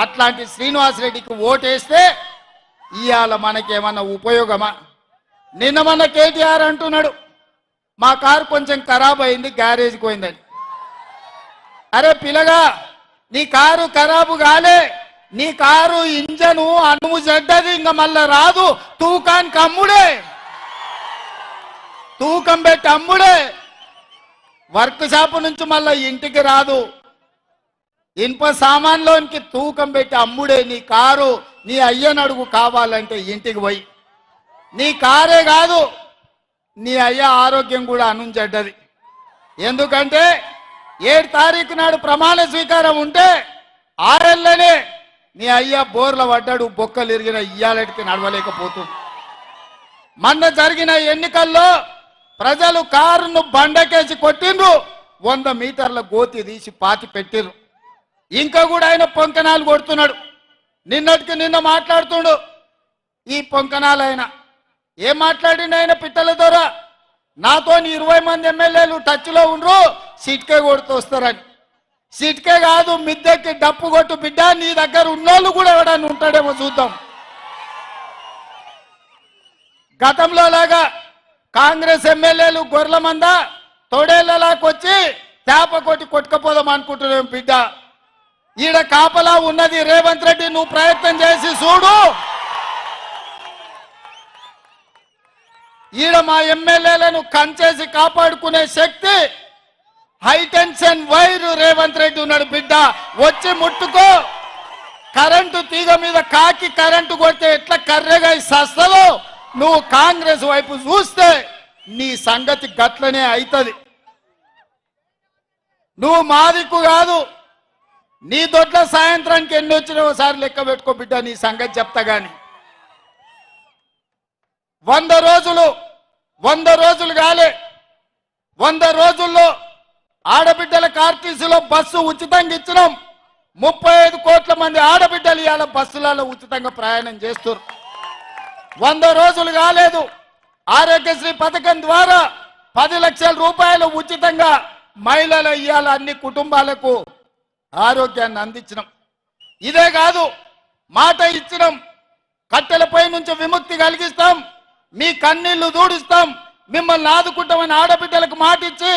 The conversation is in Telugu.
అట్లాంటి శ్రీనివాసరెడ్డికి ఓటేస్తే ఇవాళ మనకేమన్నా ఉపయోగమా? నిన్న మన కేటీఆర్ అంటున్నాడు మా కారు కొంచెం ఖరాబ్ అయింది గ్యారేజ్కి పోయిందని. అరే పిల్లగా, నీ కారు ఖరాబు కాలే, నీ కారు ఇంజను అనుము చెడ్డది, ఇంకా మళ్ళా రాదు. తూకానికి అమ్ముడే, తూకం పెట్టి అమ్ముడే, వర్క్ షాప్ నుంచి మళ్ళా ఇంటికి రాదు. ఇనుప సామాన్లోనికి తూకం పెట్టి అమ్ముడే. నీ కారు నీ అయ్యనడుగు కావాలంటే ఇంటికి పోయి. నీ కారే కాదు, నీ అయ్య ఆరోగ్యం కూడా అనుంచెడ్డది. ఎందుకంటే 7 తారీఖు నాడు ప్రమాణ స్వీకారం ఉంటే 6 ఏళ్ళనే నీ అయ్య బోర్ల పడ్డాడు, బొక్కలు ఇరిగిన ఇయ్యాలటికి నడవలేకపోతుంది. మొన్న జరిగిన ఎన్నికల్లో ప్రజలు కారును బండకేసి కొట్టిండ్రు, 100 మీటర్ల గోతి తీసి పాతి పెట్టిర్రు. ఇంకా కూడా ఆయన పొంకనాలు కొడుతున్నాడు. నిన్నటికి నిన్న మాట్లాడుతుండు ఈ పొంకనాలు. ఆయన ఏం మాట్లాడిండు? ఆయన పిట్టల ద్వారా నాతో 20 మంది ఎమ్మెల్యేలు టచ్లో ఉండ్రు, సిట్కే కొడుతూ వస్తారని. సిట్కే కాదు, మిద్దెక్కి డప్పు కొట్టు బిడ్డ, నీ దగ్గర ఉన్నోళ్ళు కూడా ఎవడన్నా ఉంటాడేమో చూద్దాం. గతంలో లాగా కాంగ్రెస్ ఎమ్మెల్యేలు గొర్రెల మంద తోడేళ్లలాకొచ్చి చేప కొట్టి కొట్టుకపోదాం అనుకుంటున్నాం బిడ్డ. ఈడ కాపలా ఉన్నది రేవంత్ రెడ్డి, నువ్వు ప్రయత్నం చేసి చూడు. ఈడ మా ఎమ్మెల్యేలను కంచేసి కాపాడుకునే శక్తి హైటెన్షన్ వైరు రేవంత్ రెడ్డి ఉన్నాడు బిడ్డ. వచ్చి ముట్టుకో. కరెంటు తీగ మీద కాకి కరెంటు కొడితే ఎట్లా కర్రెగా సస్తదో, నువ్వు కాంగ్రెస్ వైపు చూస్తే నీ సంగతి గట్లనే అవుతుంది. నువ్వు మాదిక్కు కాదు, నీ దొడ్ల సాయంత్రానికి ఎన్ని వచ్చినా ఒకసారి లెక్క పెట్టుకో బిడ్డ, నీ సంగతి చెప్తా గాని. 100 రోజులు కాలే, 100 రోజుల్లో ఆడబిడ్డలకు ఆర్టీసీలో బస్సు ఉచితంగా ఇచ్చినాం. 35 కోట్ల మంది ఆడబిడ్డలు ఇవాళ బస్సులలో ఉచితంగా ప్రయాణం చేస్తారు. 100 రోజులు కాలేదు, ఆరోగ్యశ్రీ పథకం ద్వారా 10 లక్షల రూపాయలు ఉచితంగా మహిళలు ఇవాళ అన్ని కుటుంబాలకు ఆరోగ్యాన్ని అందించినాం. ఇదే కాదు, మాట ఇచ్చినాం, కట్టెలపై నుంచి విముక్తి కలిగిస్తాం, మీ కన్నీళ్లు దూడిస్తాం, మిమ్మల్ని ఆదుకుంటామని ఆడబిడ్డలకు మాట ఇచ్చి